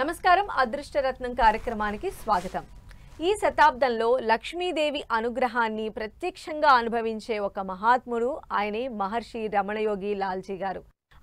నమస్కారం అదృష్టరత్నం కార్యక్రమానికి స్వాగతం. ఈ శతాబ్దంలో లక్ష్మీదేవి అనుగ్రహాన్ని ప్రత్యక్షంగా అనుభవించే ఒక మహాత్ముడు ఆయనే మహర్షి రమణయోగి లాల్జీ గారు.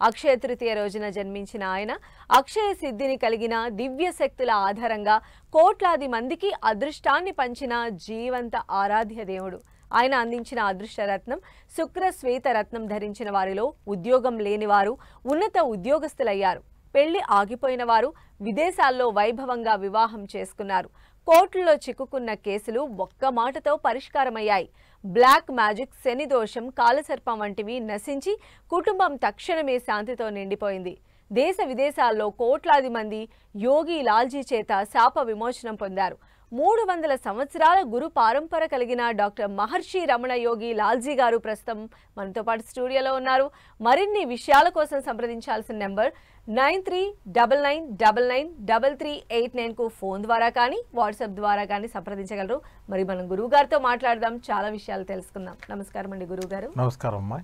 అక్షయ తృతీయ రోజున జన్మించిన ఆయన అక్షయ సిద్ధిని కలిగిన దివ్య శక్తుల ఆధారంగా కోట్లాది మందికి అదృష్టాన్ని పంచిన జీవంత ఆరాధ్య దేవుడు. ఆయన అందించిన అదృష్టరత్నం శుక్ర శ్వేత రత్నం ధరించిన వారిలో ఉద్యోగం లేనివారు ఉన్నత ఉద్యోగస్తులయ్యారు. పెళ్లి ఆగిపోయిన వారు విదేశాల్లో వైభవంగా వివాహం చేసుకున్నారు. కోర్టులో చిక్కుకున్న కేసులు ఒక్క మాటతో పరిష్కారమయ్యాయి. బ్లాక్ మ్యాజిక్, శని దోషం, కాలసర్పం వంటివి నశించి కుటుంబం తక్షణమే శాంతితో నిండిపోయింది. దేశ విదేశాల్లో కోట్లాది మంది యోగి లాల్జీ చేత శాప విమోచనం పొందారు. 300 సంవత్సరాల గురు పరంపర కలిగిన డాక్టర్ మహర్షి రమణయోగి లాల్జీ గారు ప్రస్తుతం మనతో పాటు స్టూడియోలో ఉన్నారు. మరిన్ని విషయాల కోసం సంప్రదించాల్సిన నెంబర్ 9399993389 కు ఫోన్ ద్వారా కానీ వాట్సాప్ ద్వారా కానీ సంప్రదించగలరు. మరి మనం గురువు గారితో మాట్లాడదాం, చాలా విషయాలు తెలుసుకుందాం. నమస్కారం అండి గురువు గారు. నమస్కారం అమ్మా.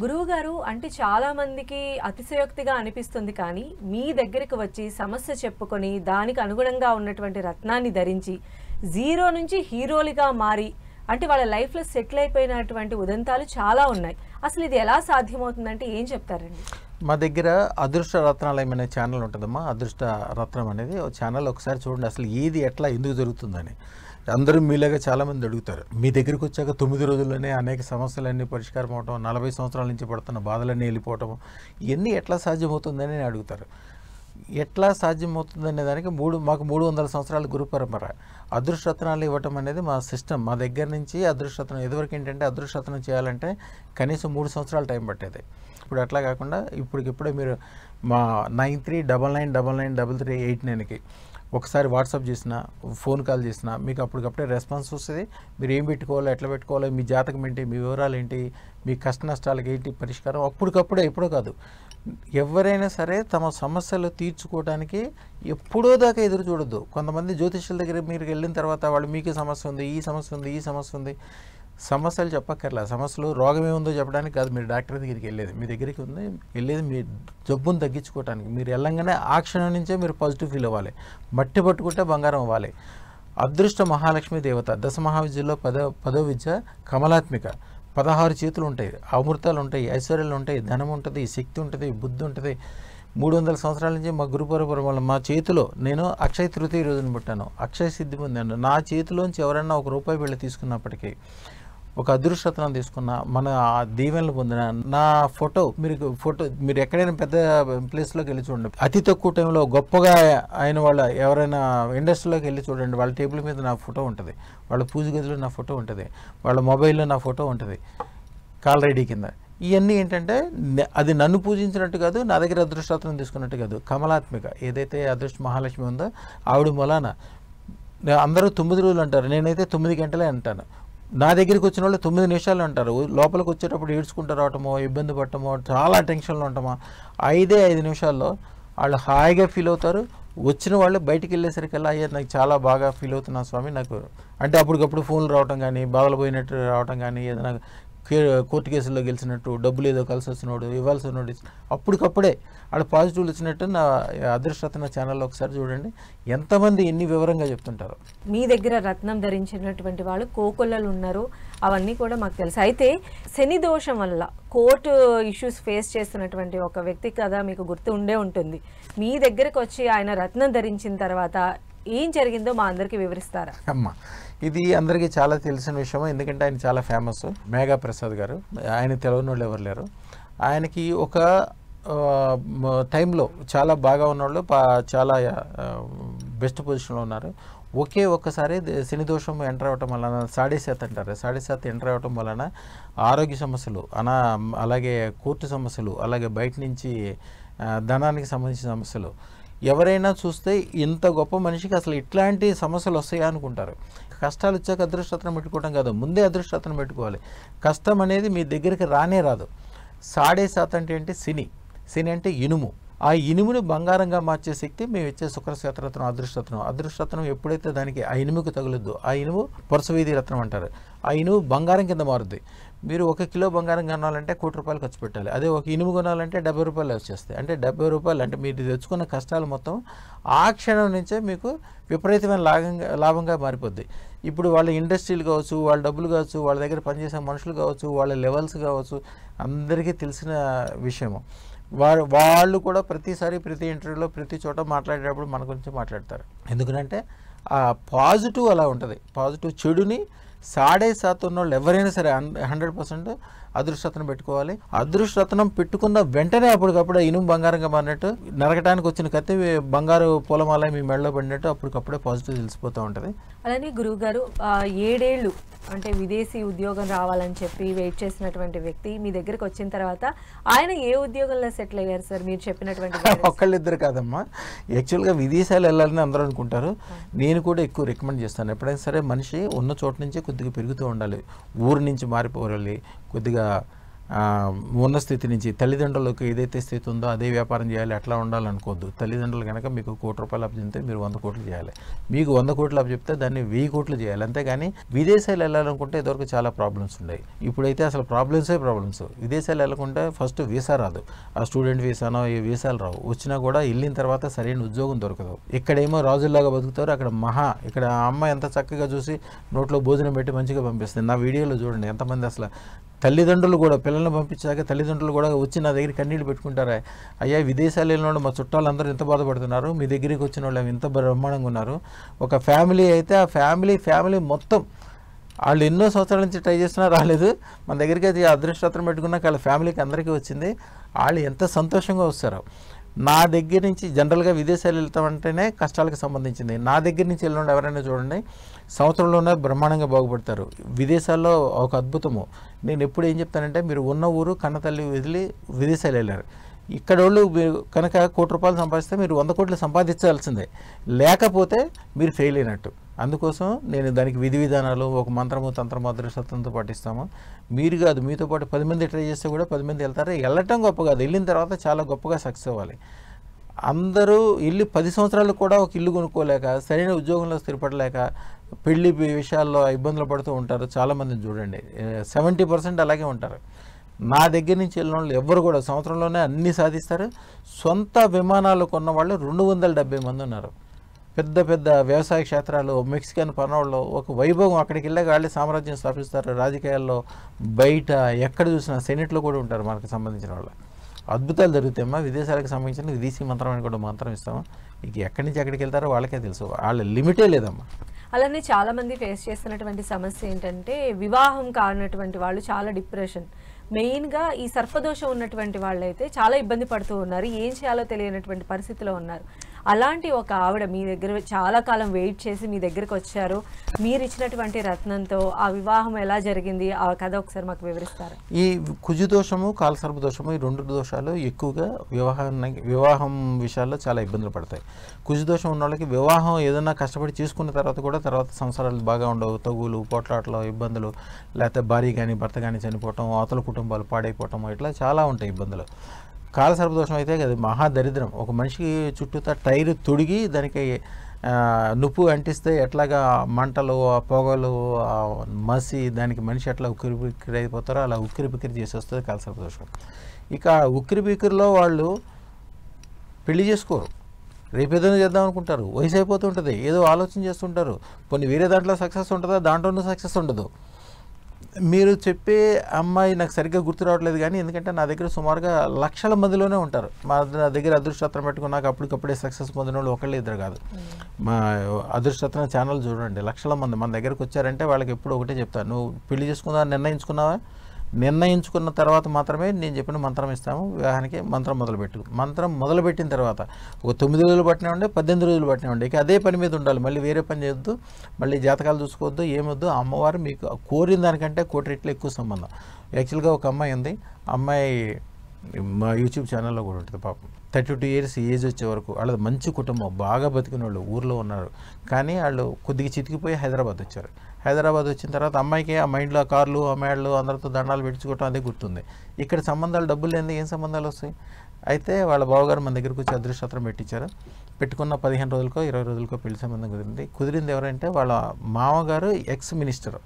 గురువు గారు, అంటే చాలా మందికి అతిశయోక్తిగా అనిపిస్తుంది, కానీ మీ దగ్గరికి వచ్చి సమస్య చెప్పుకొని దానికి అనుగుణంగా ఉన్నటువంటి రత్నాన్ని ధరించి జీరో నుంచి హీరోలుగా మారి అంటే వాళ్ళ లైఫ్లో సెటిల్ అయిపోయినటువంటి ఉదంతాలు చాలా ఉన్నాయి. అసలు ఇది ఎలా సాధ్యమవుతుందంటే ఏం చెప్తారండి? మా దగ్గర అదృష్ట రత్నాలయం అనే ఛానల్ ఉంటుందమ్మా. అదృష్ట రత్నం అనేది ఒక ఛానల్, ఒకసారి చూడండి అసలు ఏది ఎట్లా ఎందుకు జరుగుతుందని. అందరూ మీలాగా చాలామంది అడుగుతారు. మీ దగ్గరికి వచ్చాక 9 రోజుల్లోనే అనేక సమస్యలన్నీ పరిష్కారం అవటం, 40 సంవత్సరాల నుంచి పడుతున్న బాధలన్నీ వెళ్ళిపోవటం, ఇవన్నీ ఎట్లా సాధ్యమవుతుందని అడుగుతారు. ఎట్లా సాధ్యమవుతుందనే దానికి మాకు 300 సంవత్సరాల గురు పరంపర. అదృష్టరత్నాలు ఇవ్వటం అనేది మా సిస్టమ్. మా దగ్గర నుంచి అదృష్టరత్నం ఇదివరకు ఏంటంటే అదృష్టరత్నం చేయాలంటే కనీసం 3 సంవత్సరాల టైం పట్టేది. ఇప్పుడు అట్లా కాకుండా ఇప్పుడే మీరు మా 9399993389కి ఒకసారి వాట్సాప్ చేసినా, ఫోన్ కాల్ చేసినా మీకు అప్పటికప్పుడే రెస్పాన్స్ వస్తుంది. మీరు ఏం పెట్టుకోవాలో, ఎట్లా పెట్టుకోవాలో, మీ జాతకం ఏంటి, మీ వివరాలు ఏంటి, మీ కష్ట నష్టాలకి ఏంటి పరిష్కారం అప్పటికప్పుడే, ఎప్పుడో కాదు. ఎవరైనా సరే తమ సమస్యలు తీర్చుకోవడానికి ఎప్పుడో దాకా ఎదురు చూడొద్దు. కొంతమంది జ్యోతిష్యుల దగ్గర మీరు వెళ్ళిన తర్వాత వాళ్ళు మీకు సమస్య ఉంది, ఈ సమస్య ఉంది, ఈ సమస్య ఉంది, సమస్యలు చెప్పక్కర్లా. సమస్యలు రోగం ఏముందో చెప్పడానికి కాదు మీరు డాక్టర్ దగ్గరికి వెళ్ళేది. మీ దగ్గరికి ఉంది వెళ్ళేది మీ జబ్బును తగ్గించుకోవడానికి. మీరు వెళ్ళంగానే ఆ క్షణం నుంచే మీరు పాజిటివ్ ఫీల్ అవ్వాలి. మట్టి పట్టుకుంటే బంగారం అవ్వాలి. అదృష్ట మహాలక్ష్మి దేవత, దశ మహావిద్యలో పదో విద్య కమలాత్మిక. 16 చేతులు ఉంటాయి, అమృతాలు ఉంటాయి, ఐశ్వర్యాలు ఉంటాయి, ధనం ఉంటుంది, శక్తి ఉంటుంది, బుద్ధి ఉంటుంది. 300 సంవత్సరాల నుంచి మా గురు పరంపర వల్ల మా చేతిలో నేను అక్షయ తృతీయ రోజున పుట్టాను, అక్షయ సిద్ధి పొందాను. నా చేతిలోంచి ఎవరైనా ₹1 వెళ్ళి తీసుకున్నప్పటికీ, ఒక అదృష్టరత్నం తీసుకున్న, మన దీవెనలు పొందిన, నా ఫోటో మీరు ఎక్కడైనా పెద్ద ప్లేస్లోకి వెళ్ళి చూడండి. అతి తక్కువ టైంలో గొప్పగా అయిన వాళ్ళ ఎవరైనా ఇండస్ట్రీలోకి వెళ్ళి చూడండి, వాళ్ళ టేబుల్ మీద నా ఫోటో ఉంటుంది, వాళ్ళ పూజ గదిలో నా ఫోటో ఉంటుంది, వాళ్ళ మొబైల్లో నా ఫోటో ఉంటుంది కాల్ ఐడి కింద. ఇవన్నీ ఏంటంటే అది నన్ను పూజించినట్టు కాదు, నా దగ్గర అదృష్టరత్నం తీసుకున్నట్టు కాదు. కమలాత్మిక ఏదైతే అదృష్ట మహాలక్ష్మి ఉందో ఆవిడ మొలాన అందరూ 9 రోజులు అంటారు, నేనైతే 9 గంటలే అంటాను. నా దగ్గరికి వచ్చిన వాళ్ళు 9 నిమిషాలు అంటారు. లోపలికి వచ్చేటప్పుడు ఏడ్చుకుంటూ రావటమో, ఇబ్బంది పడటమో, చాలా టెన్షన్లో ఉంటామో 5 నిమిషాల్లో వాళ్ళు హాయిగా ఫీల్ అవుతారు. వచ్చిన వాళ్ళు బయటికి వెళ్ళేసరికల్లా అయ్యా నాకు చాలా బాగా ఫీల్ అవుతున్నా స్వామి, నాకు అంటే అప్పటికప్పుడు ఫోన్లు రావటం కానీ, బాధలు పోయినట్టు రావటం కానీ, ఏదైనా కోర్టు కేసుల్లో గెలిచినట్టు, డబ్బులు ఏదో కలిసి వచ్చినోడు, ఇవ్వాల్సినోడు అప్పటికప్పుడే వాళ్ళు పాజిటివ్లు వచ్చినట్టు నా అదృష్టరత్న ఛానల్లో ఒకసారి చూడండి. ఎంతమంది ఎన్ని వివరంగా చెప్తుంటారు. మీ దగ్గర రత్నం ధరించినటువంటి వాళ్ళు కోకొల్లలు ఉన్నారు, అవన్నీ కూడా మాకు తెలుసు. అయితే శని దోషం వల్ల కోర్టు ఇష్యూస్ ఫేస్ చేస్తున్నటువంటి ఒక వ్యక్తి కదా మీకు గుర్తు ఉండే ఉంటుంది. మీ దగ్గరకు వచ్చి ఆయన రత్నం ధరించిన తర్వాత ఏం జరిగిందో మా అందరికీ వివరిస్తారా? అమ్మా, ఇది అందరికీ చాలా తెలిసిన విషయం, ఎందుకంటే ఆయన చాలా ఫేమస్. మేఘా ప్రసాద్ గారు, ఆయన తెలియని వాళ్ళు ఎవరు లేరు. ఆయనకి ఒక టైంలో చాలా బాగా ఉన్నవాళ్ళు, చాలా బెస్ట్ పొజిషన్లో ఉన్నారు. ఒక్కసారి శని దోషం ఎంటర్ అవ్వటం వలన, సాడీశాత్ అంటారు, సాడీశాత్ ఎంటర్ అవ్వటం వలన ఆరోగ్య సమస్యలు, అలాగే కోర్టు సమస్యలు, అలాగే బయట నుంచి ధనానికి సంబంధించిన సమస్యలు. ఎవరైనా చూస్తే ఇంత గొప్ప మనిషికి అసలు ఇట్లాంటి సమస్యలు వస్తాయా అనుకుంటారు. కష్టాలు వచ్చాక అదృష్టరత్నం పెట్టుకోవడం కాదు, ముందే అదృష్టరత్నం పెట్టుకోవాలి. కష్టం అనేది మీ దగ్గరికి రానే రాదు. సాడీశాత్ అంటే ఏంటి? శని అంటే ఇనుము. ఆ ఇనుముని బంగారంగా మార్చే శక్తి మేము ఇచ్చే శుక్ర శ్వేతరత్నం, అదృష్టరత్నం. అదృష్టరత్నం ఎప్పుడైతే దానికి ఆ ఇనుముకి తగులుద్దో, ఆ ఇనుము పురసవీధి రత్నం అంటారు, ఆ ఇనుము బంగారం కింద మారుద్ది. మీరు 1 కిలో బంగారం కొనాలంటే ₹1,00,00,000 ఖర్చు పెట్టాలి. అదే ఒక ఇనుము కొనాలంటే ₹70 వచ్చేస్తాయి. అంటే ₹70 అంటే మీరు తెచ్చుకున్న కష్టాలు మొత్తం ఆ క్షణం నుంచే మీకు విపరీతమైన లాభంగా మారిపోద్ది. ఇప్పుడు వాళ్ళ ఇండస్ట్రీలు కావచ్చు, వాళ్ళ డబ్బులు కావచ్చు, వాళ్ళ దగ్గర పనిచేసే మనుషులు కావచ్చు, వాళ్ళ లెవెల్స్ కావచ్చు, అందరికీ తెలిసిన విషయము. వాళ్ళు కూడా ప్రతిసారి ప్రతి ఇంటర్వ్యూలో ప్రతి చోట మాట్లాడేటప్పుడు మన గురించి మాట్లాడతారు. ఎందుకంటే ఆ పాజిటివ్ అలా ఉంటుంది. పాజిటివ్ చెడుని 7.5% ఉన్నోళ్ళు ఎవరైనా సరే 100% అదృష్టరత్నం పెట్టుకోవాలి. అదృష్టరత్నం పెట్టుకున్న వెంటనే అప్పటికప్పుడు ఇనుము బంగారంగా మారినట్టు, నరకటానికి వచ్చిన కత్తి బంగారు పూలమాల మీ మెడలో పడినట్టు అప్పటికప్పుడే పాజిటివ్ తెలిసిపోతూ ఉంటుంది. అలానే గురువుగారు 7 ఏళ్ళు అంటే విదేశీ ఉద్యోగం రావాలని చెప్పి వెయిట్ చేసినటువంటి వ్యక్తి మీ దగ్గరికి వచ్చిన తర్వాత ఆయన ఏ ఉద్యోగంలో సెటిల్ అయ్యారు సార్? మీరు చెప్పినటువంటి ఒక్కళ్ళిద్దరు కాదమ్మా, యాక్చువల్గా విదేశాలు వెళ్ళాలని అందరూ అనుకుంటారు. నేను కూడా ఎక్కువ రికమెండ్ చేస్తాను. ఎప్పుడైనా సరే మనిషి ఉన్న చోట నుంచి కొద్దిగా పెరుగుతూ ఉండాలి, ఊరు నుంచి మారిపోవాలి, కొద్దిగా ఉన్న స్థితి నుంచి తల్లిదండ్రులకు ఏదైతే స్థితి ఉందో అదే వ్యాపారం చేయాలి అట్లా ఉండాలనుకోవద్దు. తల్లిదండ్రులు కనుక మీకు ₹1,00,00,000 అప్పచెప్తే మీరు 100 కోట్లు చేయాలి, మీకు 100 కోట్లు అప్పచెప్తే దాన్ని 1000 కోట్లు చేయాలి. అంతేగాని విదేశాలు వెళ్ళాలనుకుంటే ఇదివరకు చాలా ప్రాబ్లమ్స్ ఉన్నాయి. ఇప్పుడైతే అసలు ప్రాబ్లమ్స్. విదేశాలు వెళ్ళకుంటే ఫస్ట్ వీసా రాదు, ఆ స్టూడెంట్ వీసానో ఏ వీసాలు రావు, వచ్చినా కూడా వెళ్ళిన తర్వాత సరైన ఉద్యోగం దొరకదు. ఇక్కడేమో రాజుల్లాగా బతుకుతారు, ఇక్కడ అమ్మ ఎంత చక్కగా చూసి నోట్లో భోజనం పెట్టి మంచిగా పంపిస్తుంది. నా వీడియోలో చూడండి ఎంతమంది అసలు తల్లిదండ్రులు కూడా పిల్లల్ని పంపించాక తల్లిదండ్రులు కూడా వచ్చి నా దగ్గర కన్నీళ్ళు పెట్టుకుంటారా, అయ్యా విదేశాలు వెళ్ళిన మా చుట్టాలందరూ ఎంత బాధపడుతున్నారు, మీ దగ్గరికి వచ్చిన వాళ్ళు ఎంత బ్రహ్మాండంగా ఉన్నారు. ఒక ఫ్యామిలీ అయితే ఆ ఫ్యామిలీ మొత్తం వాళ్ళు ఎన్నో సంవత్సరాల నుంచి ట్రై చేస్తున్నా రాలేదు, మన దగ్గరికి అయితే అదృష్టరత్నం పెట్టుకున్నాక వాళ్ళ ఫ్యామిలీకి అందరికీ వచ్చింది, వాళ్ళు ఎంత సంతోషంగా వస్తారో. నా దగ్గర నుంచి జనరల్గా విదేశాలు వెళ్తామంటేనే కష్టాలకు సంబంధించింది. నా దగ్గర నుంచి వెళ్ళిన ఎవరైనా చూడండి సంవత్సరంలోనే బ్రహ్మాండంగా బాగుపడతారు. విదేశాల్లో ఒక అద్భుతము. నేను ఎప్పుడు ఏం చెప్తానంటే, మీరు ఉన్న ఊరు కన్నతల్లి వదిలి విదేశాలు వెళ్ళారు, ఇక్కడ వాళ్ళు మీరు కనుక ₹1,00,00,000 సంపాదిస్తే మీరు 100 కోట్లు సంపాదించాల్సిందే, లేకపోతే మీరు ఫెయిల్ అయినట్టు. అందుకోసం నేను దానికి విధి విధానాలు ఒక మంత్రము తంత్రము అదృష్టంతో పాటిస్తాము. మీరు కాదు, మీతో పాటు 10 మంది ట్రై చేస్తే కూడా 10 మంది వెళ్తారు. వెళ్ళటం గొప్ప కాదు, వెళ్ళిన తర్వాత చాలా గొప్పగా సక్సెస్ అవ్వాలి. అందరూ ఇల్లు 10 సంవత్సరాలు కూడా ఒక ఇల్లు కొనుక్కోలేక, సరైన ఉద్యోగంలో స్థిరపడలేక, పెళ్లి విషయాల్లో ఇబ్బందులు పడుతూ ఉంటారు. చాలామందిని చూడండి, 70% అలాగే ఉంటారు. నా దగ్గర నుంచి వెళ్ళిన వాళ్ళు ఎవరు కూడా సంవత్సరంలోనే అన్నీ సాధిస్తారు. సొంత విమానాలు కొన్న వాళ్ళు 270 మంది ఉన్నారు. పెద్ద వ్యవసాయ క్షేత్రాలు, మెక్సికన్ పనోళ్ళు ఒక వైభవం, అక్కడికి వెళ్ళాక వాళ్ళే సామ్రాజ్యం స్థాపిస్తారు. రాజకీయాల్లో బయట ఎక్కడ చూసినా సెనెట్లో కూడా ఉంటారు మనకు సంబంధించిన వాళ్ళు. అద్భుతాలు జరుగుతాయమ్మా. విదేశాలకు సంబంధించిన విదేశీ మంత్రం అని కూడా మంత్రం ఇస్తాము. ఇక ఎక్కడి నుంచి ఎక్కడికి వెళ్తారో వాళ్ళకే తెలుసు, వాళ్ళ లిమిటే లేదమ్మా. అలానే చాలామంది ఫేస్ చేస్తున్నటువంటి సమస్య ఏంటంటే, వివాహం కానటువంటి వాళ్ళు చాలా డిప్రెషన్, మెయిన్గా ఈ సర్పదోషం ఉన్నటువంటి వాళ్ళైతే చాలా ఇబ్బంది పడుతూ ఉన్నారు, ఏం చేయాలో తెలియనటువంటి పరిస్థితిలో ఉన్నారు. అలాంటి ఒక ఆవిడ మీ దగ్గర చాలా కాలం వెయిట్ చేసి మీ దగ్గరకు వచ్చారు, మీరు ఇచ్చినటువంటి రత్నంతో ఆ వివాహం ఎలా జరిగింది, ఆ కథ ఒకసారి మాకు వివరిస్తారా? ఈ కుజు దోషము కాలసర్ప దోషము ఈ 2 దోషాలు ఎక్కువగా వివాహం విషయాల్లో చాలా ఇబ్బందులు పడతాయి. కుజు దోషం ఉన్న వాళ్ళకి వివాహం ఏదైనా కష్టపడి చేసుకున్న తర్వాత సంసారాలు బాగా ఉండవు, తగులు పోట్లాటలు ఇబ్బందులు, లేకపోతే భార్య కానీ భర్త కానీ చనిపోవటం, అవతల కుటుంబాలు పాడైపోవటం, ఇట్లా చాలా ఉంటాయి ఇబ్బందులు. కాలసర్పదోషం అయితే అది మహాదరిద్రం. ఒక మనిషికి చుట్టూతా టైరు తొడిగి దానికి నుప్పు అంటిస్తే ఎట్లాగా మంటలు, పొగలు, మసి, దానికి మనిషి ఎట్లా ఉక్కిరి అయిపోతారో అలా ఉక్కిరి చేసి వస్తుంది కాలసర్పదోషం. ఇక ఉక్కిరిలో వాళ్ళు పెళ్లి చేసుకోరు, రేపేదైనా చేద్దాం అనుకుంటారు, వయసు అయిపోతుంటుంది, ఏదో ఆలోచన చేస్తుంటారు, కొన్ని వేరే దాంట్లో సక్సెస్ ఉంటుందా, దాంట్లోనూ సక్సెస్ ఉండదు. మీరు చెప్పే అమ్మాయి నాకు సరిగ్గా గుర్తు రావట్లేదు కానీ, ఎందుకంటే నా దగ్గర సుమారుగా లక్షల మందిలోనే ఉంటారు. నా దగ్గర అదృష్టరత్నం పెట్టుకున్నాక అప్పటికప్పుడే సక్సెస్ పొందిన వాళ్ళు ఒకళ్ళు ఇద్దరు కాదు. మా అదృష్టరత్నం ఛానల్ చూడండి, లక్షల మంది మన దగ్గరకు వచ్చారంటే వాళ్ళకి ఎప్పుడు ఒకటే చెప్తాను, నువ్వు పెళ్లి చేసుకుందా నిర్ణయించుకున్న తర్వాత మాత్రమే నేను చెప్పిన మంత్రం ఇస్తాము. వివాహానికి మంత్రం మొదలుపెట్టు. మంత్రం మొదలుపెట్టిన తర్వాత ఒక 9 రోజులు పట్టినామండి, 18 రోజులు పట్టినామండి, ఇక అదే పని మీద ఉండాలి. మళ్ళీ వేరే పని చేయొద్దు, మళ్ళీ జాతకాలు చూసుకోవద్దు, ఏమొద్దు. అమ్మవారు మీకు కోరిన దానికంటే 1 కోటి రెట్లు ఎక్కువ సంబంధం. యాక్చువల్గా ఒక అమ్మాయి ఉంది, అమ్మాయి మా యూట్యూబ్ ఛానల్లో కూడా ఉంటుంది పాపం. 32 ఇయర్స్ ఏజ్ వచ్చే వరకు వాళ్ళది మంచి కుటుంబం, బాగా బతికిన వాళ్ళు ఊర్లో ఉన్నారు. కానీ వాళ్ళు కొద్దిగా చితికిపోయి హైదరాబాద్ వచ్చారు. హైదరాబాద్ వచ్చిన తర్వాత అమ్మాయికి ఆ మైండ్లో కార్లు, అమ్మాయిలు అందరితో దండాలు పెట్టించుకోవటం అదే గుర్తుంది. ఇక్కడ సంబంధాలు డబ్బులు లేని ఏం సంబంధాలు వస్తాయి? అయితే వాళ్ళ బావగారు మన దగ్గరకు వచ్చి అదృష్టరత్నం పెట్టించారు. పెట్టుకున్న 15 రోజులకో 20 రోజులకో పెళ్లి సంబంధం కుదిరింది. కుదిరింది ఎవరంటే వాళ్ళ మామగారు ఎక్స్ మినిస్టర్,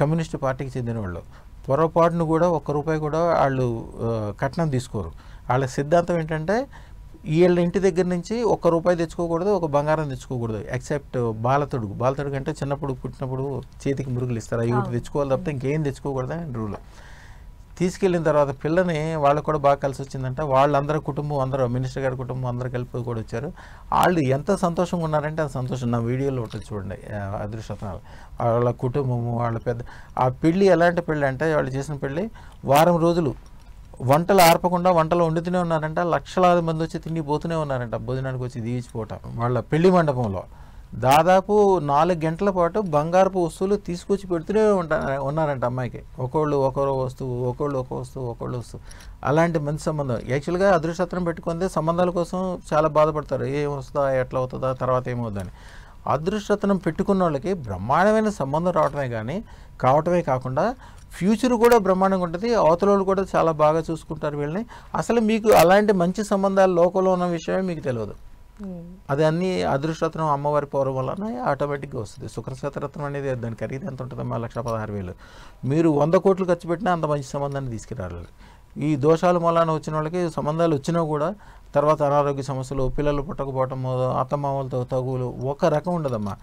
కమ్యూనిస్ట్ పార్టీకి చెందిన వాళ్ళు. పొరపాటును కూడా ₹1 కూడా వాళ్ళు కట్నం తీసుకోరు. వాళ్ళ సిద్ధాంతం ఏంటంటే వీళ్ళ ఇంటి దగ్గర నుంచి ₹1 తెచ్చుకోకూడదు, ఒక బంగారం తెచ్చుకోకూడదు. ఎక్సెప్ట్ బాలతొడుగు. బాలతొడుగు అంటే చిన్నప్పుడు పుట్టినప్పుడు చేతికి మురుగులు ఇస్తారు, అవి తెచ్చుకోవాలి తప్పితే ఇంకేం తెచ్చుకోకూడదు అని రూల్. తీసుకెళ్ళిన తర్వాత పిల్లని వాళ్ళకు కూడా బాగా కలిసి వచ్చిందంట. వాళ్ళందరూ కుటుంబం అందరూ మినిస్టర్ గారి కుటుంబం అందరూ కలిపి కూడా వచ్చారు. వాళ్ళు ఎంత సంతోషంగా ఉన్నారంటే ఆ సంతోషం నా వీడియోలో ఉంటుంది చూడండి. అదృష్టత్నాలు వాళ్ళ కుటుంబము, వాళ్ళ పెద్ద ఆ పెళ్ళి ఎలాంటి పెళ్ళి అంటే వాళ్ళు చేసిన పెళ్ళి వారం రోజులు వంటలు ఆర్పకుండా వంటలు వండుతూనే ఉన్నారంట. లక్షలాది మంది వచ్చి తిండి పోతూనే ఉన్నారంట, భోజనానికి వచ్చి దీవించిపోవటం. వాళ్ళ పెళ్లి మండపంలో దాదాపు 4 గంటల పాటు బంగారపు వస్తువులు తీసుకొచ్చి పెడుతూనే ఉన్నారంట అమ్మాయికి. ఒకళ్ళు ఒకరో వస్తువు, ఒకళ్ళు ఒక వస్తువు, ఒకళ్ళు వస్తువు. అలాంటి మంచి సంబంధం. యాక్చువల్గా అదృష్టత్రం పెట్టుకుంటే సంబంధాల కోసం చాలా బాధపడతారు, ఏం వస్తుందా, ఎట్లా అవుతుందా, తర్వాత ఏమవుతుందని. అదృష్టత్నం పెట్టుకున్న వాళ్ళకి బ్రహ్మాండమైన సంబంధం కావటమే కాకుండా ఫ్యూచర్ కూడా బ్రహ్మాండంగా ఉంటుంది. అవతల వాళ్ళు కూడా చాలా బాగా చూసుకుంటారు వీళ్ళని. అసలు మీకు అలాంటి మంచి సంబంధాలు లోకంలో ఉన్న విషయమే మీకు తెలియదు. అది అన్ని అదృష్టరత్నం అమ్మవారి పౌరం వలన ఆటోమేటిక్గా వస్తుంది. శుక్రశతరత్నం అనేది దాని ఖరీదు ఎంత ఉంటుందమ్మా? 1,16,000. మీరు 100 కోట్లు ఖర్చు పెట్టినా అంత మంచి సంబంధాన్ని తీసుకురాలి. ఈ దోషాల మూలాన వచ్చిన వాళ్ళకి సంబంధాలు వచ్చినా కూడా తర్వాత అనారోగ్య సమస్యలు, పిల్లలు పుట్టకపోవటము, అత్తమామలతో తగులు ఒక రకం ఉండదమ్మా.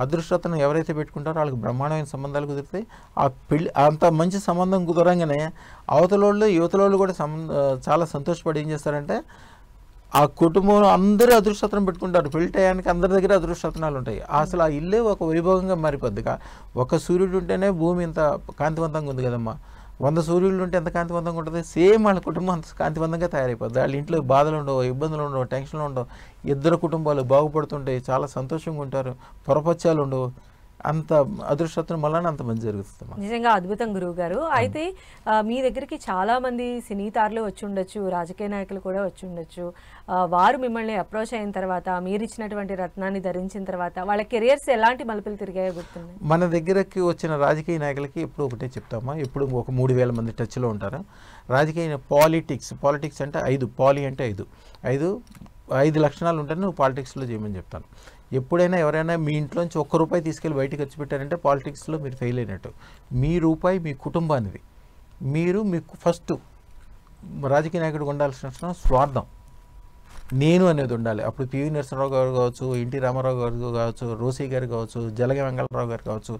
అదృష్టతను ఎవరైతే పెట్టుకుంటారో వాళ్ళకి బ్రహ్మాండమైన సంబంధాలు కుదిరితే ఆ పెళ్ళి అంత మంచి సంబంధం కుదరంగానే అవతలోళ్ళు యువతలోళ్ళు కూడా చాలా సంతోషపడి ఏం చేస్తారంటే ఆ కుటుంబంలో అందరూ అదృష్టత్నం పెట్టుకుంటారు. పెళ్లి టయానికి అందరి దగ్గర అదృష్టత్నాలు ఉంటాయి. అసలు ఆ ఇల్లే ఒక వైభవంగా మారిపోద్ది. ఒక సూర్యుడు ఉంటేనే భూమి ఇంత కాంతివంతంగా ఉంది కదమ్మా. 100 సూర్యులు ఉంటే ఎంత కాంతివంతంగా ఉంటుంది? సేమ్ వాళ్ళ కుటుంబం అంత కాంతివంతంగా తయారైపోద్ది. వాళ్ళ ఇంట్లో బాధలు ఉండవు, ఇబ్బందులు ఉండవు, టెన్షన్లు ఉండవు. ఇద్దరు కుటుంబాలు బాగుపడుతుంటాయి, చాలా సంతోషంగా ఉంటారు, పొరపచ్చాలు ఉండవు. అంత అదృష్టత్వం వలన అంత మంచి జరుగుతుంది. నిజంగా అద్భుతం గురువు గారు. అయితే మీ దగ్గరికి చాలా మంది సినీ తారలు వచ్చి ఉండొచ్చు, రాజకీయ నాయకులు కూడా వచ్చి ఉండొచ్చు. వారు మిమ్మల్ని అప్రోచ్ అయిన తర్వాత, మీరు ఇచ్చినటువంటి రత్నాన్ని ధరించిన తర్వాత వాళ్ళ కెరియర్స్ ఎలాంటి మలుపులు తిరిగాయో గుర్తున్నాయి? మన దగ్గరకి వచ్చిన రాజకీయ నాయకులకి ఎప్పుడు ఒకటే చెప్తామా, ఎప్పుడు ఒక 3,000 మంది టచ్లో ఉంటారు. రాజకీయ పాలిటిక్స్ అంటే 5, పాలి అంటే 5 లక్షణాలు ఉంటేనే నువ్వు పాలిటిక్స్లో చేయమని చెప్తాను. ఎప్పుడైనా ఎవరైనా మీ ఇంట్లోంచి ₹1 తీసుకెళ్ళి బయటకు ఖర్చు పెట్టారంటే పాలిటిక్స్లో మీరు ఫెయిల్ అయినట్టు. మీ రూపాయి మీ కుటుంబానిది. మీకు ఫస్ట్ రాజకీయ నాయకుడికి ఉండాల్సిన స్వార్థం, నేను అనేది ఉండాలి. అప్పుడు పివి నరసింహరావు గారు కావచ్చు, ఎన్టీ రామారావు గారు కావచ్చు, రోసీ గారు కావచ్చు, జలగ వెంకటరావు గారు కావచ్చు,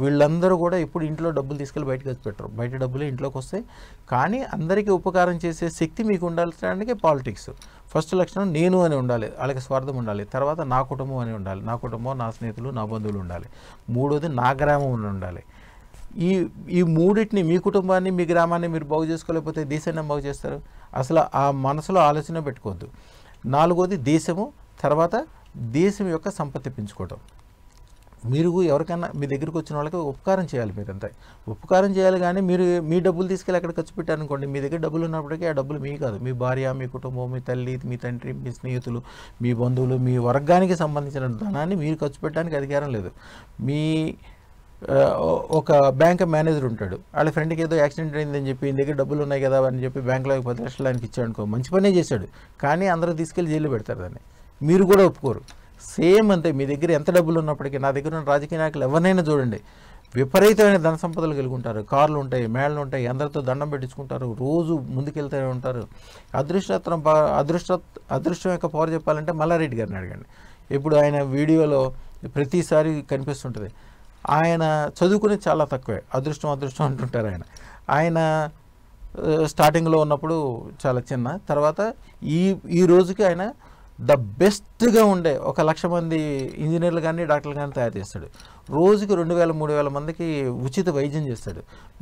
వీళ్ళందరూ కూడా ఇప్పుడు ఇంట్లో డబ్బులు తీసుకెళ్ళి బయటకు ఖర్చు పెట్టరు. బయట డబ్బులే ఇంట్లోకి వస్తాయి. కానీ అందరికీ ఉపకారం చేసే శక్తి మీకు ఉండాల్సిన పాలిటిక్స్. ఫస్ట్ లక్షణం నేను అని ఉండాలి, వాళ్ళకి స్వార్థం ఉండాలి. తర్వాత నా కుటుంబం అని ఉండాలి, నా కుటుంబం, నా స్నేహితులు, నా బంధువులు ఉండాలి. మూడోది నా గ్రామం అని ఉండాలి. ఈ మూడింటిని, మీ కుటుంబాన్ని, మీ గ్రామాన్ని మీరు బాగు చేసుకోలేకపోతే దేశాన్ని బాగు చేస్తారు? అసలు ఆ మనసులో ఆలోచన పెట్టుకోవద్దు. నాలుగోది దేశము, తర్వాత దేశం యొక్క సంపత్తి పెంచుకోవటం. మీరు ఎవరికైనా మీ దగ్గరికి వచ్చిన వాళ్ళకి ఉపకారం చేయాలి. మీరంతా ఉపకారం చేయాలి. కానీ మీరు మీ డబ్బులు తీసుకెళ్ళి అక్కడ ఖర్చు పెట్టారనుకోండి, మీ దగ్గర డబ్బులు ఉన్నప్పటికీ ఆ డబ్బులు మీ కాదు, మీ భార్య, మీ కుటుంబం, మీ తల్లి, మీ తండ్రి, మీ స్నేహితులు, మీ బంధువులు, మీ వర్గానికి సంబంధించిన ధనాన్ని మీరు ఖర్చు పెట్టడానికి అధికారం లేదు. ఒక బ్యాంక్ మేనేజర్ ఉంటాడు, వాళ్ళ ఫ్రెండ్కి ఏదో యాక్సిడెంట్ అయిందని చెప్పి దగ్గర డబ్బులు ఉన్నాయి కదా అని చెప్పి బ్యాంకులో 10 లక్షలు ఆయనకి ఇచ్చాడు అనుకో, మంచి పనే చేశాడు. కానీ అందరూ తీసుకెళ్ళి జైలు పెడతారు దాన్ని, మీరు కూడా ఒప్పుకోరు. సేమ్ అంతే, మీ దగ్గర ఎంత డబ్బులు ఉన్నప్పటికీ, నా దగ్గర ఉన్న రాజకీయ నాయకులు ఎవరినైనా చూడండి, విపరీతమైన ధన సంపదలు కలిగి ఉంటారు. కార్లు ఉంటాయి, మేళలు ఉంటాయి, అందరితో దండం పెట్టించుకుంటారు, రోజు ముందుకెళ్తూనే ఉంటారు. అదృష్టం యొక్క పవర్ చెప్పాలంటే మల్లారెడ్డి గారిని అడగండి. ఇప్పుడు ఆయన వీడియోలో ప్రతిసారి కనిపిస్తుంటుంది. ఆయన చదువుకునేది చాలా తక్కువే, అదృష్టం అంటుంటారు. ఆయన స్టార్టింగ్లో ఉన్నప్పుడు చాలా చిన్న, తర్వాత ఈ రోజుకి ఆయన ద బెస్ట్గా ఉండే 1,00,000 మంది ఇంజనీర్లు కానీ డాక్టర్లు కానీ తయారు చేస్తాడు. రోజుకి 2,000, 3,000 మందికి ఉచిత వైద్యం చేస్తాడు.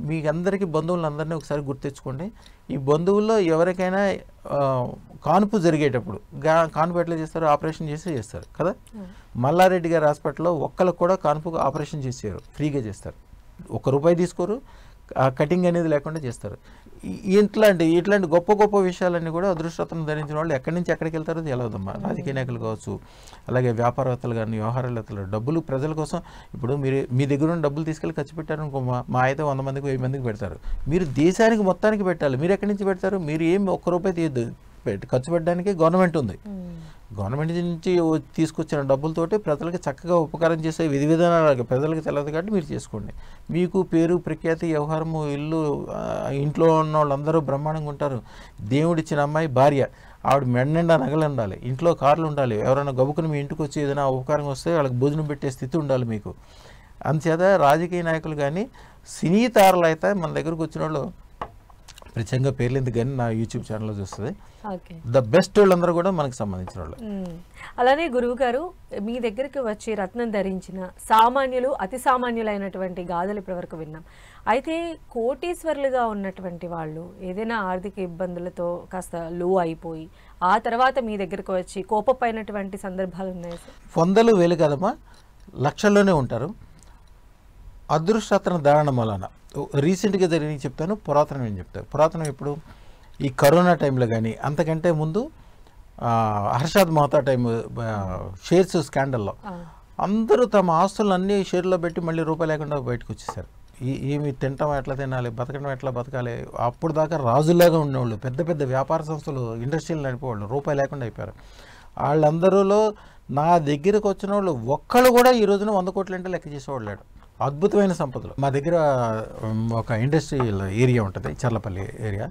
మీకు అందరికీ బంధువులందరినీ ఒకసారి గుర్తించుకోండి. ఈ బంధువుల్లో ఎవరికైనా కాన్పు జరిగేటప్పుడు కాన్పు ఎట్లా చేస్తారు? ఆపరేషన్ చేస్తారు కదా. మల్లారెడ్డి గారి హాస్పిటల్లో ఒక్కరికి కూడా కాన్పు ఆపరేషన్ చేసారు, ఫ్రీగా చేస్తారు. ₹1 తీసుకోరు, కటింగ్ అనేది లేకుండా చేస్తారు. ఇట్లాంటి గొప్ప విషయాలన్నీ కూడా అదృష్టతను ధరించిన వాళ్ళు ఎక్కడి నుంచి ఎక్కడికి వెళ్తారో తెలియదమ్మా. రాజకీయ నాయకులు కావచ్చు, అలాగే వ్యాపారవేత్తలు కానీ, వ్యవహారవేత్తలు, డబ్బులు ప్రజల కోసం. ఇప్పుడు మీరు మీ దగ్గర ఉన్న డబ్బులు తీసుకెళ్ళి ఖర్చు పెట్టారు, మా అయితే 100 మందికి 1000 మందికి పెడతారు. మీరు దేశానికి మొత్తానికి పెట్టాలి. మీరు ఎక్కడి నుంచి పెడతారు? మీరు ఏం ₹1 తీయద్దు, ఖర్చు పెట్టడానికి గవర్నమెంట్ ఉంది. గవర్నమెంట్ నుంచి తీసుకొచ్చిన డబ్బులతోటి ప్రజలకు చక్కగా ఉపకారం చేసే విధి విధానాలు ప్రజలకు తెలియదు కాబట్టి మీరు చేసుకోండి. మీకు పేరు ప్రఖ్యాతి వ్యవహారము ఇల్లు ఇంట్లో ఉన్న వాళ్ళందరూ బ్రహ్మాండంగా ఉంటారు. దేవుడిచ్చిన అమ్మాయి భార్య, ఆవిడ మెడ నిండా నగలు ఉండాలి, ఇంట్లో కార్లు ఉండాలి, ఎవరైనా గబుకుని మీ ఇంటికి వచ్చి ఏదైనా ఉపకారం వస్తే వాళ్ళకి భోజనం పెట్టే స్థితి ఉండాలి మీకు. అందుచేత రాజకీయ నాయకులు కానీ సినీ తారలు అయితే మన దగ్గరకు వచ్చిన వాళ్ళు ప్రత్యేకంగా పేర్లు ఎందుకు కానీ నా యూట్యూబ్ ఛానల్లో చూస్తుంది. ద బెస్ట్ వాళ్ళందరూ కూడా మనకు సంబంధించిన వాళ్ళు. అలానే గురువు గారు మీ దగ్గరికి వచ్చి రత్నం ధరించిన సామాన్యులు అతి సామాన్యులైనటువంటి గాథలు ఇప్పటివరకు విన్నాం. అయితే కోటీశ్వరులుగా ఉన్నటువంటి వాళ్ళు ఏదైనా ఆర్థిక ఇబ్బందులతో కాస్త లో అయిపోయి ఆ తర్వాత మీ దగ్గరకు వచ్చి కోపమైనటువంటి సందర్భాలు ఉన్నాయి సార్? వందలు వేలు కదమ్మా, లక్షల్లోనే ఉంటారు. అదృష్టరత్న ధారణ వలన రీసెంట్గా జరిగిన చెప్తాను, పురాతనం ఏం చెప్తాను. పురాతనం ఇప్పుడు ఈ కరోనా టైంలో కానీ అంతకంటే ముందు హర్షద్ మహతా టైం షేర్స్ స్కాండల్లో అందరూ తమ ఆస్తులన్నీ షేర్లో పెట్టి మళ్ళీ రూపాయి లేకుండా బయటకు వచ్చేసారు. ఏమి తినటం ఎట్లా తినాలి, బతకడం ఎట్లా బతకాలి, అప్పుడు దాకా రాజులాగా ఉండేవాళ్ళు, పెద్ద పెద్ద వ్యాపార సంస్థలు ఇండస్ట్రీలు నడిపేవాళ్ళు, రూపాయి లేకుండా అయిపోయారు. వాళ్ళందరూలో నా దగ్గరకు వచ్చిన వాళ్ళు ఒక్కళ్ళు కూడా ఈ రోజున 100 కోట్ల అంటే లెక్క చేసేవాళ్ళు లేడు. అద్భుతమైన సంపదలు. మా దగ్గర ఒక ఇండస్ట్రియల్ ఏరియా ఉంటుంది, చర్లపల్లి ఏరియా.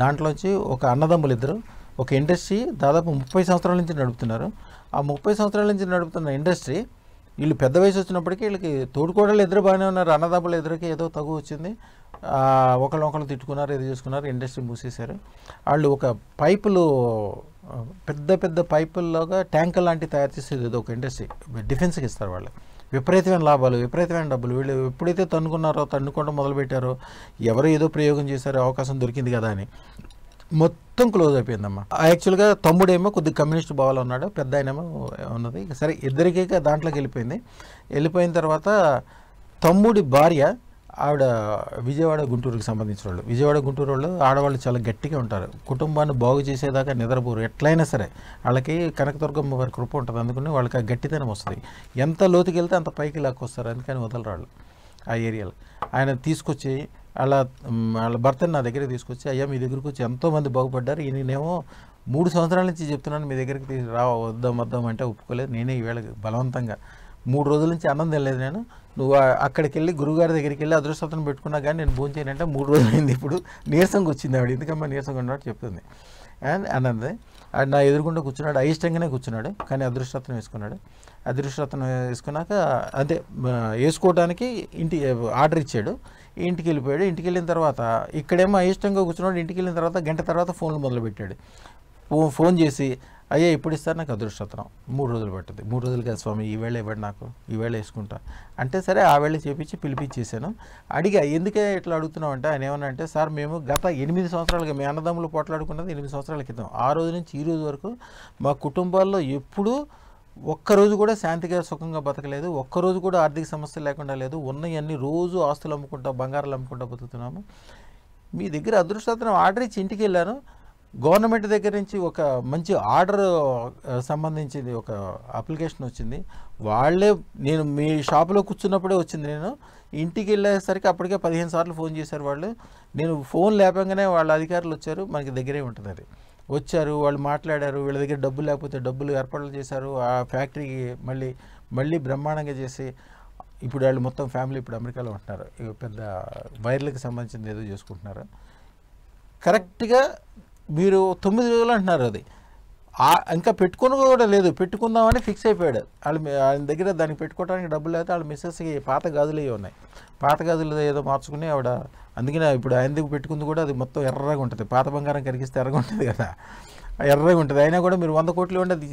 దాంట్లోంచి ఒక అన్నదమ్ములు ఇద్దరు ఒక ఇండస్ట్రీ దాదాపు 30 సంవత్సరాల నుంచి నడుపుతున్నారు. ఆ 30 సంవత్సరాల నుంచి నడుపుతున్న ఇండస్ట్రీ వీళ్ళు పెద్ద వయసు వచ్చినప్పటికీ వీళ్ళకి తోడుకోడలు ఇద్దరు బాగానే ఉన్నారు. అన్నదమ్ములు ఇద్దరికి ఏదో తగు వచ్చింది, ఒకళ్ళు తిట్టుకున్నారు, ఏదో చేసుకున్నారు, ఇండస్ట్రీ మూసేశారు. వాళ్ళు ఒక పైపులు పెద్ద పెద్ద పైపుల్లోగా ట్యాంకర్ లాంటి తయారు చేసేది ఏదో ఒక ఇండస్ట్రీ డిఫెన్స్కి ఇస్తారు వాళ్ళు. విపరీతమైన లాభాలు, విపరీతమైన డబ్బులు. వీళ్ళు ఎప్పుడైతే తన్నుకోవడం మొదలుపెట్టారో, ఎవరో ఏదో ప్రయోగం చేశారో, అవకాశం దొరికింది కదా అని మొత్తం క్లోజ్ అయిపోయిందమ్మా. యాక్చువల్గా తమ్ముడేమో కొద్దిగా కమ్యూనిస్ట్ భావాలు ఉన్నాడు, పెద్ద ఆయనేమో ఉన్నది. సరే ఇద్దరికీ దాంట్లోకి వెళ్ళిపోయిన తర్వాత తమ్ముడి భార్య ఆవిడ విజయవాడ గుంటూరుకి సంబంధించిన వాళ్ళు. విజయవాడ గుంటూరు వాళ్ళు ఆడవాళ్ళు చాలా గట్టిగా ఉంటారు, కుటుంబాన్ని బాగు చేసేదాకా నిద్రపోరు. ఎట్లయినా సరే వాళ్ళకి కనకదుర్గమ్మ వారి కృప ఉంటుంది, అందుకని వాళ్ళకి ఆ గట్టితనం వస్తుంది. ఎంత లోతుకి వెళ్తే అంత పైకి లాక్కొస్తారు, అందుకని వదలరాళ్ళు ఆ ఏరియాలో. ఆయన తీసుకొచ్చి వాళ్ళ భర్తని నా దగ్గర తీసుకొచ్చి, అయ్యా మీ దగ్గరకు వచ్చి ఎంతోమంది బాగుపడ్డారు, నేనేమో 3 సంవత్సరాల నుంచి చెప్తున్నాను మీ దగ్గరికి వద్దాం అంటే ఒప్పుకోలేదు. నేనే ఈవేళ బలవంతంగా 3 రోజుల నుంచి అన్నం తినలేదు నేను. నువ్వు అక్కడికి వెళ్ళి గురువుగారి దగ్గరికి వెళ్ళి అదృష్టం పెట్టుకున్నా కానీ నేను భోజనం చేయనంటే 3 రోజులు అయింది. ఇప్పుడు నీరసంగా వచ్చింది ఆవిడ, ఎందుకమ్మా నీరసంగా ఉన్నట్టు చెప్తుంది. అండ్ అన్నది ఆడు నా ఎదురుకుండా కూర్చున్నాడు, అయిష్టంగానే కూర్చున్నాడు, కానీ అదృష్టరత్నం వేసుకున్నాడు. అదృష్టరత్నం వేసుకున్నాక అదే వేసుకోవడానికి ఆర్డర్ ఇచ్చాడు. ఇంటికి వెళ్ళిపోయాడు. ఇంటికి వెళ్ళిన తర్వాత ఇక్కడేమో అయిష్టంగా కూర్చున్నాడు. ఇంటికి వెళ్ళిన తర్వాత గంట తర్వాత ఫోన్లు మొదలుపెట్టాడు. ఫోన్ చేసి, అయ్యా ఇప్పుడు ఇస్తారు నాకు అదృష్టరత్నం, 3 రోజులు పట్టుద్ది. 3 రోజులు కాదు స్వామి, ఈవేళ ఇవ్వండి నాకు, ఈవేళ వేసుకుంటా అంటే సరే ఆ వేళ చేపించి పిలిపించేసాను. అడిగా ఎందుకే ఇట్లా అడుగుతున్నావు అంటే ఆయన ఏమన్నా అంటే, సార్ మేము గత 8 సంవత్సరాలుగా మీ అన్నదమ్ములు పోట్లాడుకున్నది 8 సంవత్సరాల క్రితం. ఆ రోజు నుంచి ఈ రోజు వరకు మా కుటుంబాల్లో ఎప్పుడూ ఒక్కరోజు కూడా శాంతిగా సుఖంగా బతకలేదు, ఒక్కరోజు కూడా ఆర్థిక సమస్యలు లేకుండా లేదు. ఉన్నవన్నీ రోజు ఆస్తులు అమ్ముకుంటా బంగారాలు అమ్ముకుంటా బతుకుతున్నాము. మీ దగ్గర అదృష్టరత్నం ఆర్డర్ ఇచ్చి ఇంటికి వెళ్ళాను. గవర్నమెంట్ దగ్గర నుంచి ఒక మంచి ఆర్డర్ సంబంధించింది ఒక అప్లికేషన్ వచ్చింది. వాళ్ళే నేను మీ షాపులో కూర్చున్నప్పుడే వచ్చింది. నేను ఇంటికి వెళ్ళేసరికి అప్పటికే 15 సార్లు ఫోన్ చేశారు వాళ్ళు. నేను ఫోన్ లేపంగానే వాళ్ళ అధికారులు వచ్చారు, మనకి దగ్గరే ఉంటుంది అది. వచ్చారు, వాళ్ళు మాట్లాడారు, వీళ్ళ దగ్గర డబ్బులు లేకపోతే డబ్బులు ఏర్పాట్లు చేశారు. ఆ ఫ్యాక్టరీకి మళ్ళీ బ్రహ్మాండంగా చేసి ఇప్పుడు వాళ్ళు మొత్తం ఫ్యామిలీ ఇప్పుడు అమెరికాలో ఉంటున్నారు. పెద్ద వైర్లకు సంబంధించింది ఏదో చేసుకుంటున్నారు. కరెక్ట్గా మీరు 9 రోజులు అంటున్నారు, అది ఇంకా పెట్టుకుని కూడా లేదు, పెట్టుకుందామని ఫిక్స్ అయిపోయాడు. ఆయన దగ్గర దానికి పెట్టుకోవడానికి డబ్బులు లేకపోతే వాళ్ళ మిస్సెస్కి పాత గాజులు అవి ఉన్నాయి, పాత గాజులు ఏదో మార్చుకుని ఆవిడ, అందుకనే ఇప్పుడు ఆయన పెట్టుకుంది కూడా అది మొత్తం ఎర్రగా ఉంటుంది. పాత బంగారం కరిగిస్తే ఎర్రగా ఉంటుంది కదా, ఎర్రగా ఉంటుంది. అయినా కూడా మీరు 100 కోట్లు ఉండి అది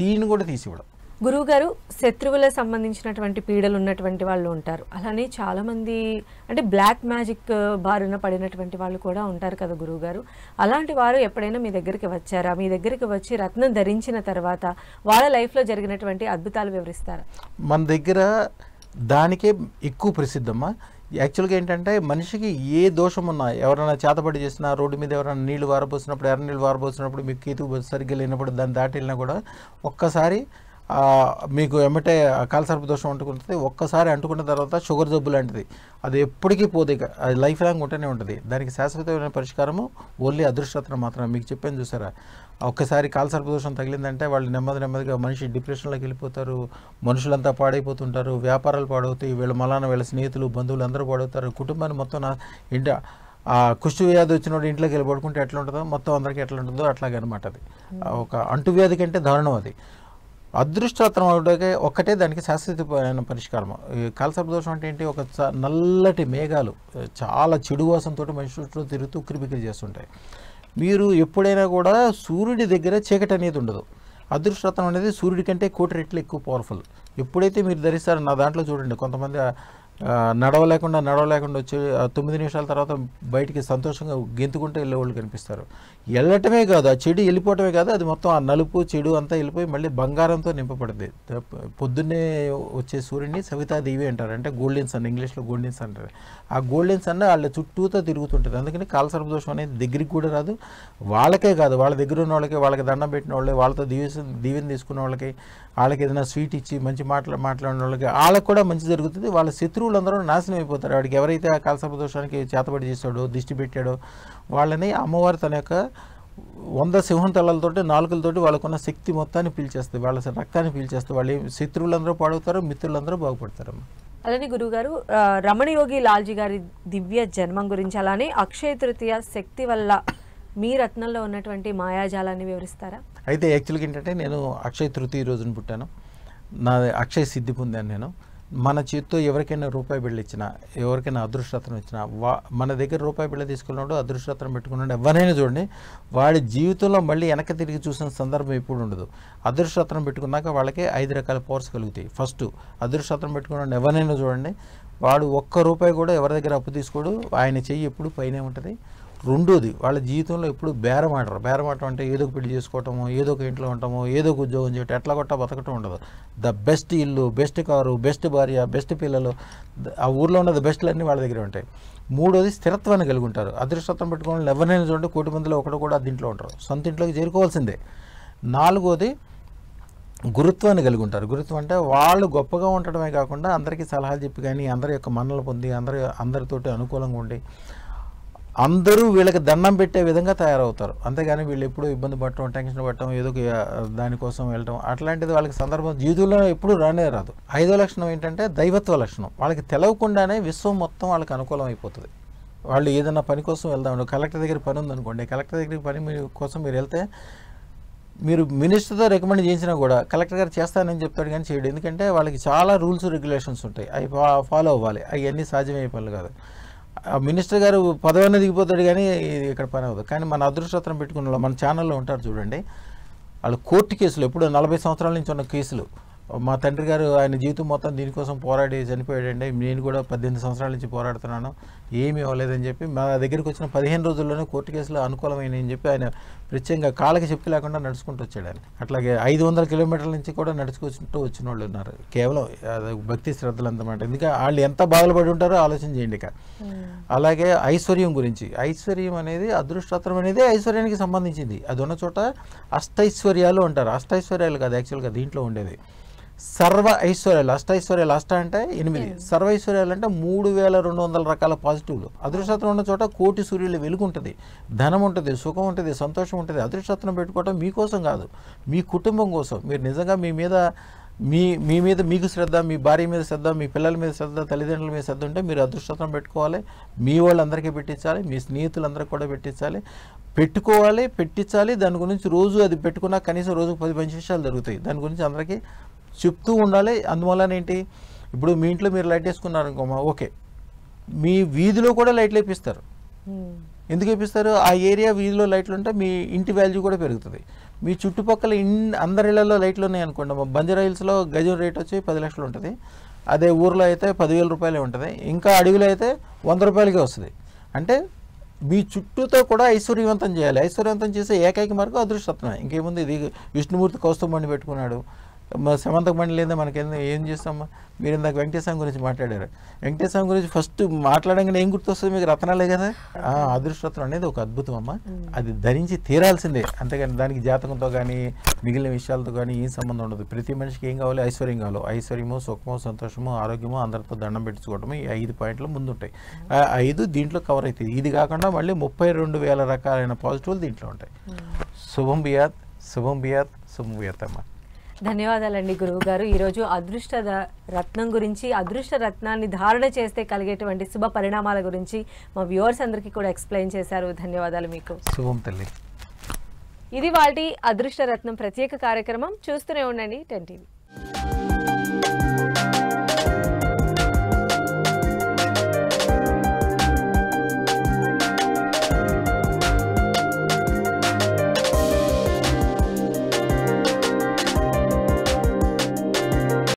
తీని కూడా తీసి ఇవ్వడం. గురువుగారు, శత్రువులకు సంబంధించినటువంటి పీడలు ఉన్నటువంటి వాళ్ళు ఉంటారు, అలానే చాలామంది అంటే బ్లాక్ మ్యాజిక్ బారిన పడినటువంటి వాళ్ళు కూడా ఉంటారు కదా గురువుగారు. అలాంటి వారు ఎప్పుడైనా మీ దగ్గరికి వచ్చారా? మీ దగ్గరికి వచ్చి రత్నం ధరించిన తర్వాత వాళ్ళ లైఫ్లో జరిగినటువంటి అద్భుతాలు వివరిస్తారా? మన దగ్గర దానికే ఎక్కువ ప్రసిద్ధమ్మా. యాక్చువల్గా ఏంటంటే మనిషికి ఏ దోషం ఉన్నా, ఎవరైనా చేతబడి చేసినా, రోడ్డు మీద ఎవరైనా నీళ్లు వారబోసినప్పుడు, ఎర్ర నీళ్ళు వారబోసినప్పుడు, మీకు కేతు సరిగ్గా లేనప్పుడు దాన్ని దాటి వెళ్ళినా కూడా ఒక్కసారి మీకు ఎమ్మటే కాలసర్ప దోషం అంటుకుంటుంది. ఒక్కసారి అంటుకున్న తర్వాత షుగర్ జబ్బు లాంటిది, అది ఎప్పటికీ పోదు, ఇక అది లైఫ్ లాంగ్ ఉంటూనే ఉంటుంది. దానికి శాశ్వతమైన పరిష్కారము ఓన్లీ అదృష్టరత్నం మాత్రమే. మీకు చెప్పాను చూసారా, ఒక్కసారి కాలసర్ప దోషం తగిలిందంటే వాళ్ళు నెమ్మదిగా మనిషి డిప్రెషన్లోకి వెళ్ళిపోతారు, మనుషులంతా పాడైపోతుంటారు, వ్యాపారాలు పాడవుతాయి, వీళ్ళ స్నేహితులు బంధువులు అందరూ పాడవుతారు, కుటుంబాన్ని మొత్తం ఇంటి కుష్టి వ్యాధి వచ్చినోడు ఇంట్లోకి వెళ్ళి పడుకుంటే ఎట్లా ఉంటుందో మొత్తం అందరికీ ఎట్లా ఉంటుందో అట్లాగే అనమాట. అది ఒక అంటువ్యాధి కంటే దారుణం. అది అదృష్టరత్నం ఒక్కటే దానికి శాశ్వతమైన పరిష్కారం. ఈ కాలసర్ప దోషం అంటే ఏంటి, ఒక నల్లటి మేఘాలు చాలా చెడు వాసనతో మనిషి చుట్టూ తిరుగుతూ ఉక్కిరిబిక్కిరి చేస్తుంటాయి. మీరు ఎప్పుడైనా కూడా సూర్యుడి దగ్గర చీకటి అనేది ఉండదు. అదృష్టరత్నం అనేది సూర్యుడి కంటే 1,000,000 రెట్లు ఎక్కువ పవర్ఫుల్. ఎప్పుడైతే మీరు ధరిస్తారో, నా దాంట్లో చూడండి, కొంతమంది నడవలేకుండా వచ్చి 9 నిమిషాల తర్వాత బయటికి సంతోషంగా గెంతుకుంటూ వెళ్ళేవాళ్ళు కనిపిస్తారు. వెళ్ళటమే కాదు, ఆ చెడు వెళ్ళిపోవటమే కాదు, అది మొత్తం ఆ నలుపు చెడు అంతా వెళ్ళిపోయి మళ్ళీ బంగారంతో నింపబడుతుంది. పొద్దున్నే వచ్చే సూర్యుడిని సవితాదేవి అంటారు, అంటే గోల్డెన్ సన్, ఇంగ్లీష్లో గోల్డెన్ సన్ అంటారు. ఆ గోల్డెన్ సన్ వాళ్ళ చుట్టూతో తిరుగుతుంటుంది. అందుకని కాలసర్ప దోషం అనేది దగ్గరికి కూడా రాదు. వాళ్ళకే కాదు, వాళ్ళ దగ్గర ఉన్న వాళ్ళకి, వాళ్ళకి దండం పెట్టిన వాళ్ళకి, వాళ్ళతో దీవెన తీసుకున్న వాళ్ళకి, వాళ్ళకి ఏదైనా స్వీట్ ఇచ్చి మంచి మాట్లాడిన వాళ్ళకి, వాళ్ళకి కూడా మంచి జరుగుతుంది. వాళ్ళ శత్రువులందరూ నాశనం అయిపోతారు. వాడికి ఎవరైతే ఆ కాలసర్ప దోషానికి చేతబడి చేస్తాడో, దిష్టి పెట్టాడో, వాళ్ళని అమ్మవారు తన యొక్క 100 సింహం తలలతోటి, నాలుకలతోటి వాళ్ళకున్న శక్తి మొత్తాన్ని పీల్చేస్తుంది, వాళ్ళ రక్తాన్ని పీల్చేస్తుంది. వాళ్ళు శత్రువులందరూ పాడవుతారు, మిత్రులందరూ బాగుపడతారు. అలానే గురుగారు, రమణయోగి లాల్జీ గారి దివ్య జన్మం గురించి, అలానే అక్షయ తృతీయ శక్తి వల్ల మీ రత్నంలో ఉన్నటువంటి మాయాజాలాన్ని వివరిస్తారా? అయితే యాక్చువల్గా ఏంటంటే, నేను అక్షయ తృతీయ రోజున పుట్టాను. నా అక్షయ సిద్ధి పొందాను నేను. మన చేతితో ఎవరికైనా రూపాయి బిళ్ళ ఇచ్చినా, ఎవరికైనా అదృష్టరత్నం ఇచ్చినా, మన దగ్గర రూపాయి బిళ్ళ తీసుకున్నాడు, అదృష్టరత్నం పెట్టుకున్నాడు, ఎవరైనా చూడండి, వాడి జీవితంలో మళ్ళీ వెనక్కి తిరిగి చూసిన సందర్భం ఎప్పుడు ఉండదు. అదృష్టరత్నం పెట్టుకున్నాక వాళ్ళకి 5 రకాల పవర్స్ కలుగుతాయి. ఫస్ట్, అదృష్టరత్నం పెట్టుకున్నాడు ఎవరైనా చూడండి, వాడు 1 రూపాయి కూడా ఎవరి దగ్గర అప్పు తీసుకోడు, ఆయన చెయ్యి ఎప్పుడు పైనే ఉంటుంది. రెండోది, వాళ్ళ జీవితంలో ఎప్పుడు బేరం ఆడటం అంటే ఏదో ఒక పెళ్లి చేసుకోవటము, ఏదో ఒక ఇంట్లో ఉండటము, ఏదో ఒక ఉద్యోగం చేయటం, ఎట్లా కొట్టా బతకటం ఉండదు. ద బెస్ట్ ఇల్లు, బెస్ట్ కారు, బెస్ట్ భార్య, బెస్ట్ పిల్లలు, ఆ ఊర్లో ఉన్న బెస్ట్లన్నీ వాళ్ళ దగ్గర ఉంటాయి. మూడోది, స్థిరత్వాన్ని కలిగి ఉంటారు. అదృష్టం పెట్టుకోవాలి ఎవరినైనా చూడండి, 1,000,000 మందిలో ఒకడు కూడా దీంట్లో ఉంటారు, సొంత ఇంట్లోకి చేరుకోవాల్సిందే. నాలుగోది, గురుత్వాన్ని కలిగి ఉంటారు. గురుత్వం అంటే వాళ్ళు గొప్పగా ఉండటమే కాకుండా అందరికీ సలహాలు చెప్పి కానీ, అందరి యొక్క మన్నలు పొంది, అందరితోటి అనుకూలంగా ఉండి, అందరూ వీళ్ళకి దండం పెట్టే విధంగా తయారవుతారు. అంతేగాని వీళ్ళు ఎప్పుడూ ఇబ్బంది పడటం, టెన్షన్ పడటం, ఏదో దానికోసం వెళ్ళటం, అట్లాంటిది వాళ్ళకి సందర్భం జీవితంలో ఎప్పుడూ రానే రాదు. 5వ లక్షణం ఏంటంటే దైవత్వ లక్షణం. వాళ్ళకి తెలవకుండానే విశ్వం మొత్తం వాళ్ళకి అనుకూలం అయిపోతుంది. వాళ్ళు ఏదైనా పని కోసం వెళ్దాం, కలెక్టర్ దగ్గర పని ఉందనుకోండి, కలెక్టర్ దగ్గరికి పని కోసం మీరు వెళ్తే, మీరు మినిస్టర్తో రికమెండ్ చేసినా కూడా కలెక్టర్ గారు చేస్తానని చెప్తాడు కానీ చేయడు. ఎందుకంటే వాళ్ళకి చాలా రూల్స్ రెగ్యులేషన్స్ ఉంటాయి, అవి ఫాలో అవ్వాలి. అవన్నీ సాధ్యమయ్యే పనులు కాదు. మినిస్టర్ గారు పదవిని దిగిపోతాడు కానీ ఇక్కడ పని అవ్వదు. కానీ మన అదృష్టరత్నం పెట్టుకున్న మన ఛానల్లో ఉంటారు చూడండి, వాళ్ళు కోర్టు కేసులు, ఎప్పుడు 40 సంవత్సరాల నుంచి ఉన్న కేసులు. మా తండ్రి గారు ఆయన జీవితం మొత్తం దీనికోసం పోరాడి చనిపోయాడండి, నేను కూడా 18 సంవత్సరాల నుంచి పోరాడుతున్నాను, ఏమీ అవ్వలేదని చెప్పి మా దగ్గరికి వచ్చిన 15 రోజుల్లోనే కోర్టు కేసులో అనుకూలమైనని చెప్పి ఆయన ప్రత్యేకంగా కాళ్ళకి చెప్పి లేకుండా నడుచుకుంటూ వచ్చాడు ఆయన. అట్లాగే 500 కిలోమీటర్ల నుంచి కూడా నడుచుకుంటూ వచ్చిన వాళ్ళు ఉన్నారు. కేవలం భక్తి శ్రద్ధలు అంతమాట. ఎందుకంటే వాళ్ళు ఎంత బాధలు పడి ఉంటారో ఆలోచన చేయండి. ఇక అలాగే ఐశ్వర్యం గురించి, ఐశ్వర్యం అనేది, అదృష్టరత్నం అనేది ఐశ్వర్యానికి సంబంధించింది. అది ఉన్న చోట అష్టైశ్వర్యాలు అంటారు. అష్టైశ్వర్యాలు కాదు యాక్చువల్గా దీంట్లో ఉండేది, సర్వ ఐశ్వర్యాలు. అష్టైశ్వర్యాలు, అష్ట అంటే 8, సర్వ ఐశ్వర్యాలు అంటే 3,200 రకాల పాజిటివ్లు. అదృష్టరత్నం ఉన్న చోట 1,000,000 సూర్యుల వెలుగు ఉంటుంది, ధనం ఉంటుంది, సుఖం ఉంటుంది, సంతోషం ఉంటుంది. అదృష్టరత్నం పెట్టుకోవటం మీకోసం కాదు, మీ కుటుంబం కోసం. మీరు నిజంగా మీ మీద మీకు శ్రద్ధ, మీ భార్య మీద శ్రద్ధ, మీ పిల్లల మీద శ్రద్ధ, తల్లిదండ్రుల మీద శ్రద్ధ ఉంటే మీరు అదృష్టరత్నం పెట్టుకోవాలి. మీ వాళ్ళందరికీ పెట్టించాలి, మీ స్నేహితులందరికీ కూడా పెట్టించాలి. దాని గురించి రోజు అది పెట్టుకున్నా కనీసం రోజుకు 10 నిమిషాలు జరుగుతాయి. దాని గురించి అందరికీ చెప్తూ ఉండాలి. అందువల్ల ఏంటి, ఇప్పుడు మీ ఇంట్లో మీరు లైట్ వేసుకున్నారు అనుకోమా, ఓకే, మీ వీధిలో కూడా లైట్లు వేపిస్తారు. ఎందుకు వేపిస్తారు? ఆ ఏరియా వీధిలో లైట్లు ఉంటే మీ ఇంటి వాల్యూ కూడా పెరుగుతుంది. మీ చుట్టుపక్కల అందరి ఇళ్లలో లైట్లు ఉన్నాయి అనుకోండి, బంజారా హిల్స్లో గజం రేట్ వచ్చి 10 లక్షలు ఉంటుంది, అదే ఊర్లో అయితే 10,000 రూపాయలే ఉంటుంది, ఇంకా అడవిలో అయితే 100 రూపాయలకే వస్తుంది. అంటే మీ చుట్టూతో కూడా ఐశ్వర్యవంతం చేయాలి. ఐశ్వర్యవంతం చేసే ఏకైక మార్గం అదృష్టరత్నమే. ఇంకేముంది, ఇది విష్ణుమూర్తి కౌస్తుభమణి పెట్టుకున్నాడు, సమంతకు మండి లేదా మనకి ఏం చేస్తామా? మీరు ఇందాక వెంకటేశ్వరం గురించి మాట్లాడారు. వెంకటేశ్వరం గురించి ఫస్ట్ మాట్లాడంగానే ఏం గుర్తొస్తుంది మీకు? రత్నాలే కదా. అదృష్టరత్నం అనేది ఒక అద్భుతం అమ్మ. అది ధరించి తీరాల్సిందే, అంతేగాని దానికి జాతకంతో కానీ మిగిలిన విషయాలతో కానీ ఏం సంబంధం ఉండదు. ప్రతి మనిషికి ఏం కావాలి? ఐశ్వర్యం కావాలి. ఐశ్వర్యము, సుఖము, సంతోషము, ఆరోగ్యము, అందరితో దండం పెట్టుకోవడము, ఈ 5 పాయింట్లు ముందుంటాయి. 5 దీంట్లో కవర్ అవుతుంది. ఇది కాకుండా మళ్ళీ 32,000 రకాలైన పాజిటివ్లు దీంట్లో ఉంటాయి. శుభం బియాత్, శుభం బియాత్, శుభం బియాత్ అమ్మ. ధన్యవాదాలండి గురువు గారు. ఈరోజు అదృష్ట రత్నం గురించి, అదృష్ట రత్నాన్ని ధారణ చేస్తే కలిగేటువంటి శుభ పరిణామాల గురించి మా వ్యూవర్స్ అందరికీ కూడా ఎక్స్ప్లెయిన్ చేశారు. ధన్యవాదాలు మీకు. శుభం తల్లి. ఇది వాటి అదృష్ట రత్నం ప్రత్యేక కార్యక్రమం. చూస్తూనే ఉండండి 10 TV.